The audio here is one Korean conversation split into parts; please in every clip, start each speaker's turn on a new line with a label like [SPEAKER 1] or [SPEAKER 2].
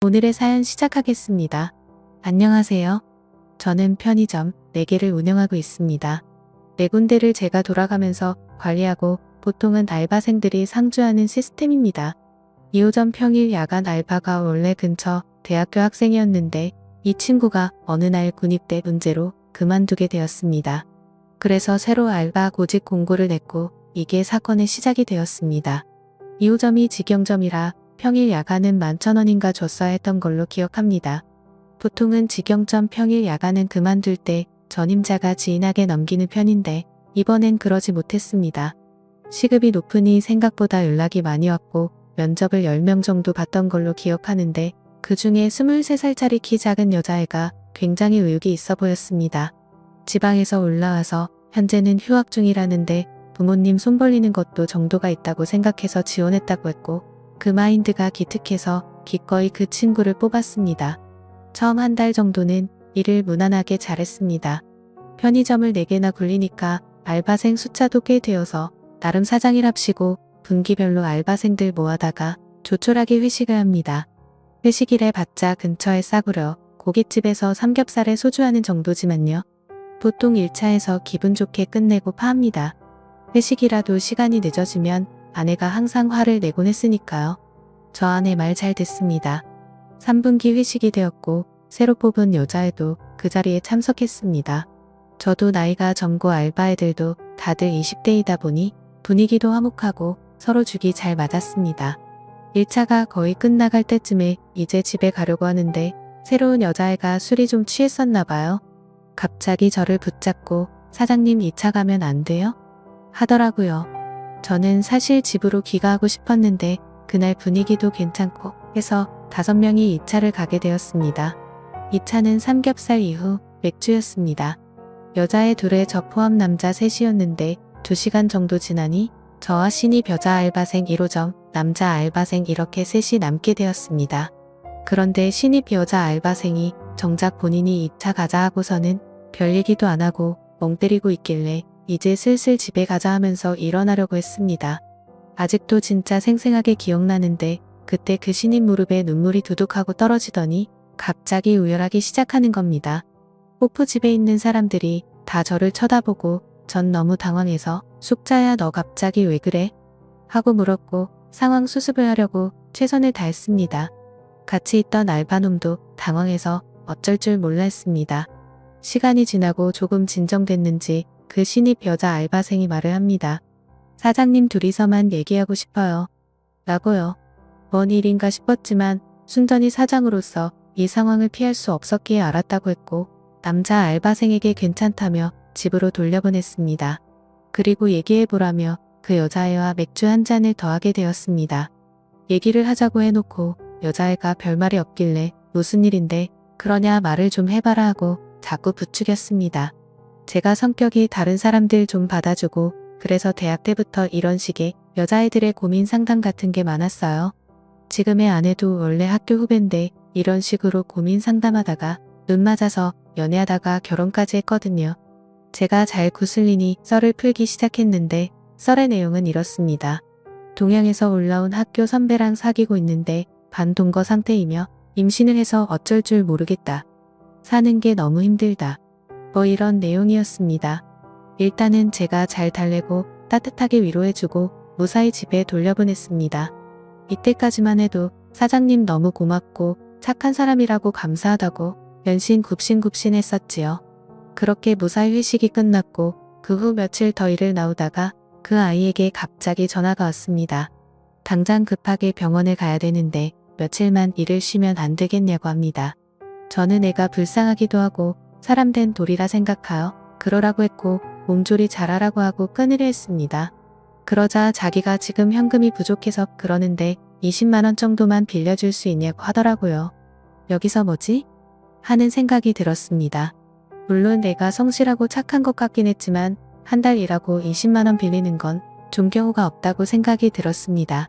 [SPEAKER 1] 오늘의 사연 시작하겠습니다. 안녕하세요. 저는 편의점 4개를 운영하고 있습니다. 4군데를 제가 돌아가면서 관리하고 보통은 알바생들이 상주하는 시스템입니다. 2호점 평일 야간 알바가 원래 근처 대학교 학생이었는데 이 친구가 어느 날 군입대 문제로 그만두게 되었습니다. 그래서 새로 알바 고직 공고를 냈고 이게 사건의 시작이 되었습니다. 2호점이 직영점이라 평일 야간은 11,000원인가 줬어야 했던 걸로 기억합니다. 보통은 직영점 평일 야간은 그만둘 때 전임자가 지인에게 넘기는 편인데 이번엔 그러지 못했습니다. 시급이 높으니 생각보다 연락이 많이 왔고 면접을 10명 정도 봤던 걸로 기억하는데 그 중에 23살짜리 키 작은 여자애가 굉장히 의욕이 있어 보였습니다. 지방에서 올라와서 현재는 휴학 중이라는데 부모님 손 벌리는 것도 정도가 있다고 생각해서 지원했다고 했고 그 마인드가 기특해서 기꺼이 그 친구를 뽑았습니다. 처음 한 달 정도는 일을 무난하게 잘했습니다. 편의점을 4개나 굴리니까 알바생 숫자도 꽤 되어서 나름 사장이랍시고 분기별로 알바생들 모아다가 조촐하게 회식을 합니다. 회식일에 봤자 근처에 싸구려 고깃집에서 삼겹살에 소주하는 정도지만요. 보통 1차에서 기분 좋게 끝내고 파합니다. 회식이라도 시간이 늦어지면 아내가 항상 화를 내곤 했으니까요. 저 아내 말 잘 듣습니다. 3분기 회식이 되었고 새로 뽑은 여자애도 그 자리에 참석했습니다. 저도 나이가 젊고 알바 애들도 다들 20대이다 보니 분위기도 화목하고 서로 죽이 잘 맞았습니다. 1차가 거의 끝나갈 때쯤에 이제 집에 가려고 하는데 새로운 여자애가 술이 좀 취했었나 봐요. 갑자기 저를 붙잡고 사장님 2차 가면 안 돼요? 하더라고요. 저는 사실 집으로 귀가하고 싶었는데 그날 분위기도 괜찮고 해서 5명이 2차를 가게 되었습니다. 2차는 삼겹살 이후 맥주였습니다. 여자애 둘에 저 포함 남자 3이었는데 2시간 정도 지나니 저와 신입 여자 알바생 1호점, 남자 알바생 이렇게 셋이 남게 되었습니다. 그런데 신입 여자 알바생이 정작 본인이 2차 가자 하고서는 별 얘기도 안 하고 멍 때리고 있길래 이제 슬슬 집에 가자 하면서 일어나려고 했습니다. 아직도 진짜 생생하게 기억나는데 그때 그 신입 무릎에 눈물이 두둑하고 떨어지더니 갑자기 우열하기 시작하는 겁니다. 호프 집에 있는 사람들이 다 저를 쳐다보고 전 너무 당황해서 숙자야 너 갑자기 왜 그래? 하고 물었고 상황 수습을 하려고 최선을 다했습니다. 같이 있던 알바놈도 당황해서 어쩔 줄 몰라 했습니다. 시간이 지나고 조금 진정됐는지 그 신입 여자 알바생이 말을 합니다. 사장님 둘이서만 얘기하고 싶어요. 라고요. 뭔 일인가 싶었지만 순전히 사장으로서 이 상황을 피할 수 없었기에 알았다고 했고 남자 알바생에게 괜찮다며 집으로 돌려보냈습니다. 그리고 얘기해보라며 그 여자애와 맥주 한 잔을 더하게 되었습니다. 얘기를 하자고 해놓고 여자애가 별말이 없길래 무슨 일인데 그러냐 말을 좀 해봐라 하고 자꾸 부추겼습니다. 제가 성격이 다른 사람들 좀 받아주고 그래서 대학 때부터 이런 식의 여자애들의 고민 상담 같은 게 많았어요. 지금의 아내도 원래 학교 후배인데 이런 식으로 고민 상담하다가 눈 맞아서 연애하다가 결혼까지 했거든요. 제가 잘 구슬리니 썰을 풀기 시작했는데 썰의 내용은 이렇습니다. 동양에서 올라온 학교 선배랑 사귀고 있는데 반동거 상태이며 임신을 해서 어쩔 줄 모르겠다. 사는 게 너무 힘들다. 뭐 이런 내용이었습니다. 일단은 제가 잘 달래고 따뜻하게 위로해주고 무사히 집에 돌려보냈습니다. 이때까지만 해도 사장님 너무 고맙고 착한 사람이라고 감사하다고 연신 굽신굽신 했었지요. 그렇게 무사히 회식이 끝났고 그 후 며칠 더 일을 나오다가 그 아이에게 갑자기 전화가 왔습니다. 당장 급하게 병원에 가야 되는데 며칠만 일을 쉬면 안 되겠냐고 합니다. 저는 애가 불쌍하기도 하고 사람 된 돌이라 생각하여 그러라고 했고 몸조리 잘하라고 하고 끊으려 했습니다. 그러자 자기가 지금 현금이 부족해서 그러는데 20만원 정도만 빌려줄 수 있냐고 하더라고요. 여기서 뭐지? 하는 생각이 들었습니다. 물론 내가 성실하고 착한 것 같긴 했지만 한 달 일하고 20만원 빌리는 건 좀 경우가 없다고 생각이 들었습니다.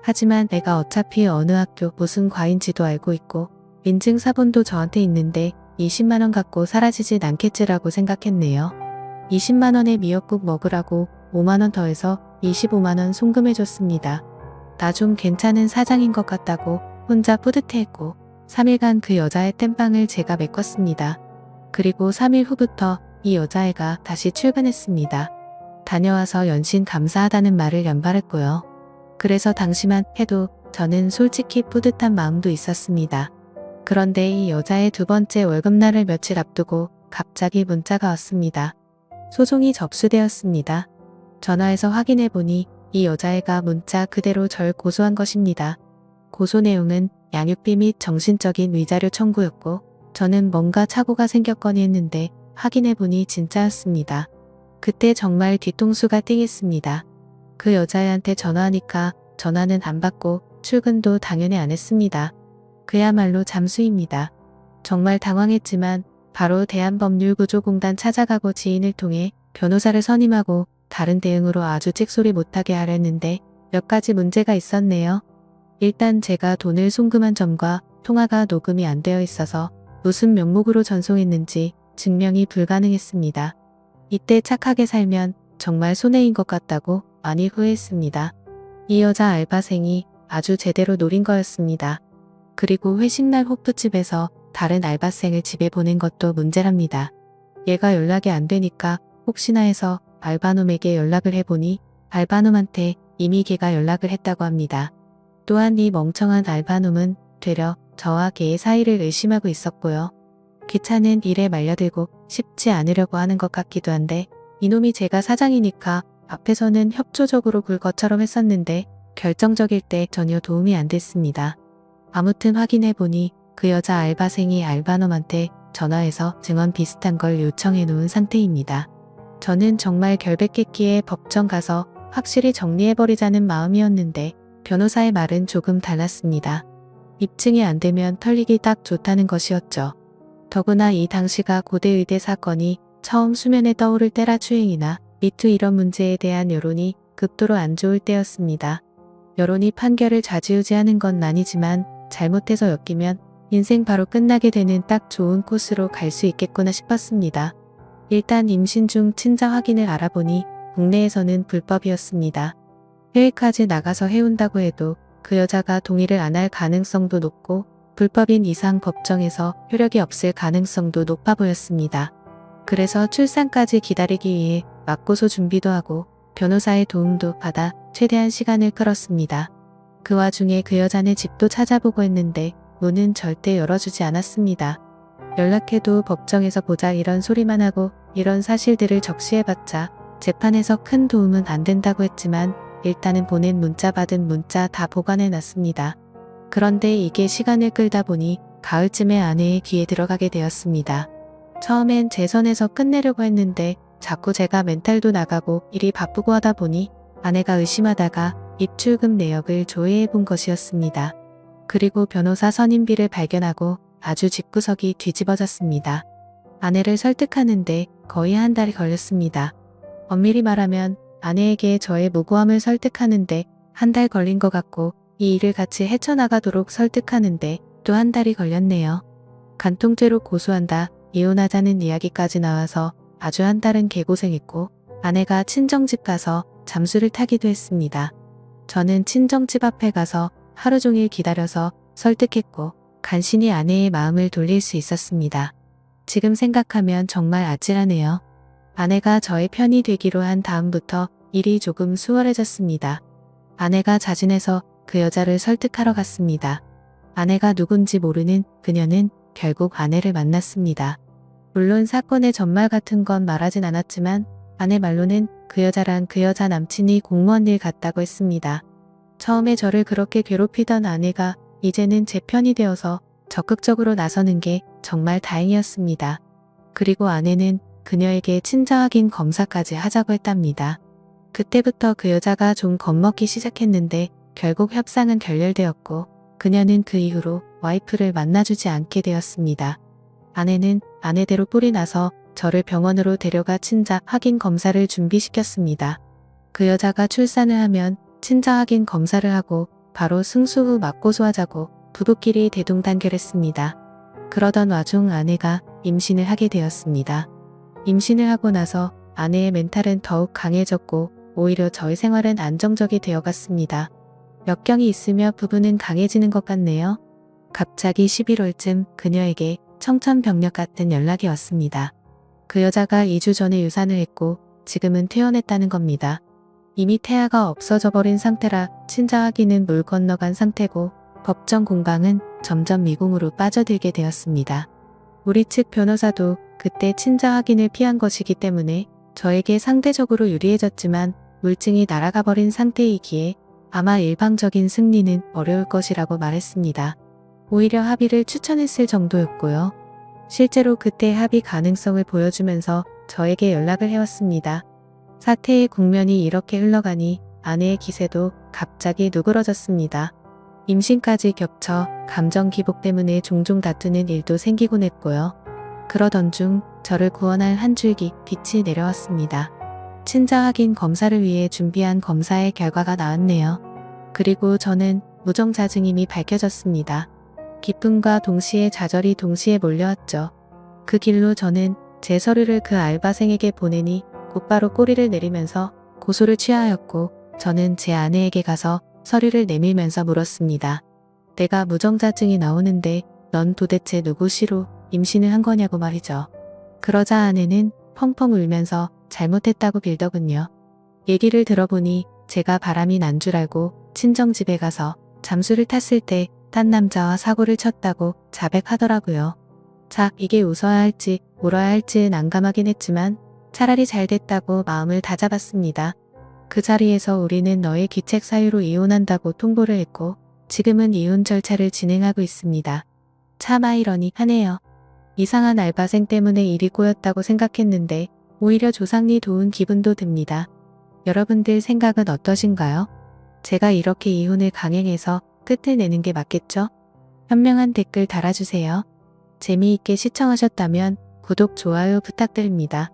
[SPEAKER 1] 하지만 내가 어차피 어느 학교 무슨 과인지도 알고 있고 인증 사본도 저한테 있는데 20만원 갖고 사라지진 않겠지라고 생각했네요. 20만원에 미역국 먹으라고 5만원 더해서 25만원 송금해줬습니다. 나 좀 괜찮은 사장인 것 같다고 혼자 뿌듯해했고 3일간 그 여자의 땜빵을 제가 메꿨습니다. 그리고 3일 후부터 이 여자애가 다시 출근했습니다. 다녀와서 연신 감사하다는 말을 연발했고요. 그래서 당시만 해도 저는 솔직히 뿌듯한 마음도 있었습니다. 그런데 이 여자의 두 번째 월급날을 며칠 앞두고 갑자기 문자가 왔습니다. 소송이 접수되었습니다. 전화해서 확인해보니 이 여자애가 문자 그대로 절 고소한 것입니다. 고소 내용은 양육비 및 정신적인 위자료 청구였고 저는 뭔가 착오가 생겼거니 했는데 확인해보니 진짜였습니다. 그때 정말 뒤통수가 띵했습니다. 그 여자애한테 전화하니까 전화는 안 받고 출근도 당연히 안 했습니다. 그야말로 잠수입니다. 정말 당황했지만 바로 대한법률구조공단 찾아가고 지인을 통해 변호사를 선임하고 다른 대응으로 아주 찍소리 못하게 하려는데 몇 가지 문제가 있었네요. 일단 제가 돈을 송금한 점과 통화가 녹음이 안 되어 있어서 무슨 명목으로 전송했는지 증명이 불가능했습니다. 이때 착하게 살면 정말 손해인 것 같다고 많이 후회했습니다. 이 여자 알바생이 아주 제대로 노린 거였습니다. 그리고 회식날 호프집에서 다른 알바생을 집에 보낸 것도 문제랍니다. 얘가 연락이 안 되니까 혹시나 해서 알바놈에게 연락을 해보니 알바놈한테 이미 걔가 연락을 했다고 합니다. 또한 이 멍청한 알바놈은 되려 저와 걔의 사이를 의심하고 있었고요. 귀찮은 일에 말려들고 싶지 않으려고 하는 것 같기도 한데 이놈이 제가 사장이니까 앞에서는 협조적으로 굴 것처럼 했었는데 결정적일 때 전혀 도움이 안 됐습니다. 아무튼 확인해보니 그 여자 알바생이 알바놈한테 전화해서 증언 비슷한 걸 요청해 놓은 상태입니다. 저는 정말 결백했기에 법정 가서 확실히 정리해버리자는 마음이었는데 변호사의 말은 조금 달랐습니다. 입증이 안 되면 털리기 딱 좋다는 것이었죠. 더구나 이 당시가 고대의대 사건이 처음 수면에 떠오를 때라 추행이나 미투 이런 문제에 대한 여론이 극도로 안 좋을 때였습니다. 여론이 판결을 좌지우지하는 건 아니지만 잘못해서 엮이면 인생 바로 끝나게 되는 딱 좋은 코스로 갈 수 있겠구나 싶었습니다. 일단 임신 중 친자 확인을 알아보니 국내에서는 불법이었습니다. 해외까지 나가서 해온다고 해도 그 여자가 동의를 안 할 가능성도 높고 불법인 이상 법정에서 효력이 없을 가능성도 높아 보였습니다. 그래서 출산까지 기다리기 위해 맞고소 준비도 하고 변호사의 도움도 받아 최대한 시간을 끌었습니다. 그 와중에 그 여자네 집도 찾아보고 했는데 문은 절대 열어주지 않았습니다. 연락해도 법정에서 보자 이런 소리만 하고 이런 사실들을 적시해봤자 재판에서 큰 도움은 안 된다고 했지만 일단은 보낸 문자 받은 문자 다 보관해놨습니다. 그런데 이게 시간을 끌다 보니 가을쯤에 아내의 귀에 들어가게 되었습니다. 처음엔 제 선에서 끝내려고 했는데 자꾸 제가 멘탈도 나가고 일이 바쁘고 하다 보니 아내가 의심하다가 입출금 내역을 조회해 본 것이었습니다. 그리고 변호사 선임비를 발견하고 아주 집구석이 뒤집어졌습니다. 아내를 설득하는데 거의 한 달이 걸렸습니다. 엄밀히 말하면 아내에게 저의 무고함을 설득하는데 한 달 걸린 것 같고 이 일을 같이 헤쳐나가도록 설득하는데 또 한 달이 걸렸네요. 간통죄로 고소한다, 이혼하자는 이야기까지 나와서 아주 한 달은 개고생했고 아내가 친정집 가서 잠수를 타기도 했습니다. 저는 친정집 앞에 가서 하루 종일 기다려서 설득했고 간신히 아내의 마음을 돌릴 수 있었습니다. 지금 생각하면 정말 아찔하네요. 아내가 저의 편이 되기로 한 다음부터 일이 조금 수월해졌습니다. 아내가 자진해서 그 여자를 설득하러 갔습니다. 아내가 누군지 모르는 그녀는 결국 아내를 만났습니다. 물론 사건의 전말 같은 건 말하진 않았지만 아내 말로는 그 여자랑 그 여자 남친이 공무원 일 같다고 했습니다. 처음에 저를 그렇게 괴롭히던 아내가 이제는 제 편이 되어서 적극적으로 나서는 게 정말 다행이었습니다. 그리고 아내는 그녀에게 친자 확인 검사까지 하자고 했답니다. 그때부터 그 여자가 좀 겁먹기 시작했는데 결국 협상은 결렬되었고 그녀는 그 이후로 와이프를 만나주지 않게 되었습니다. 아내는 아내대로 뿔이 나서 저를 병원으로 데려가 친자 확인 검사를 준비시켰습니다. 그 여자가 출산을 하면 친자 확인 검사를 하고 바로 승수 후 맞고소하자고 부부끼리 대동단결했습니다. 그러던 와중 아내가 임신을 하게 되었습니다. 임신을 하고 나서 아내의 멘탈은 더욱 강해졌고 오히려 저의 생활은 안정적이 되어갔습니다. 역경이 있으며 부부는 강해지는 것 같네요. 갑자기 11월쯤 그녀에게 청천벽력 같은 연락이 왔습니다. 그 여자가 2주 전에 유산을 했고 지금은 퇴원했다는 겁니다. 이미 태아가 없어져 버린 상태라 친자 확인은 물 건너간 상태고 법정 공방은 점점 미궁으로 빠져들게 되었습니다. 우리 측 변호사도 그때 친자 확인을 피한 것이기 때문에 저에게 상대적으로 유리해졌지만 물증이 날아가 버린 상태이기에 아마 일방적인 승리는 어려울 것이라고 말했습니다. 오히려 합의를 추천했을 정도였고요. 실제로 그때 합의 가능성을 보여주면서 저에게 연락을 해왔습니다. 사태의 국면이 이렇게 흘러가니 아내의 기세도 갑자기 누그러졌습니다. 임신까지 겹쳐 감정 기복 때문에 종종 다투는 일도 생기곤 했고요. 그러던 중 저를 구원할 한 줄기 빛이 내려왔습니다. 친자 확인 검사를 위해 준비한 검사의 결과가 나왔네요. 그리고 저는 무정자증임이 밝혀졌습니다. 기쁨과 동시에 좌절이 동시에 몰려왔죠. 그 길로 저는 제 서류를 그 알바생에게 보내니 곧바로 꼬리를 내리면서 고소를 취하였고 저는 제 아내에게 가서 서류를 내밀면서 물었습니다. 내가 무정자증이 나오는데 넌 도대체 누구시로 임신을 한 거냐고 말이죠. 그러자 아내는 펑펑 울면서 잘못했다고 빌더군요. 얘기를 들어보니 제가 바람이 난 줄 알고 친정집에 가서 잠수를 탔을 때 딴 남자와 사고를 쳤다고 자백하더라고요. 자, 이게 웃어야 할지 울어야 할지는 난감하긴 했지만 차라리 잘 됐다고 마음을 다잡았습니다. 그 자리에서 우리는 너의 기책 사유로 이혼한다고 통보를 했고 지금은 이혼 절차를 진행하고 있습니다. 참 아이러니하네요. 이상한 알바생 때문에 일이 꼬였다고 생각했는데 오히려 조상리 도운 기분도 듭니다. 여러분들 생각은 어떠신가요? 제가 이렇게 이혼을 강행해서 끝을 내는 게 맞겠죠? 현명한 댓글 달아주세요. 재미있게 시청하셨다면 구독, 좋아요 부탁드립니다.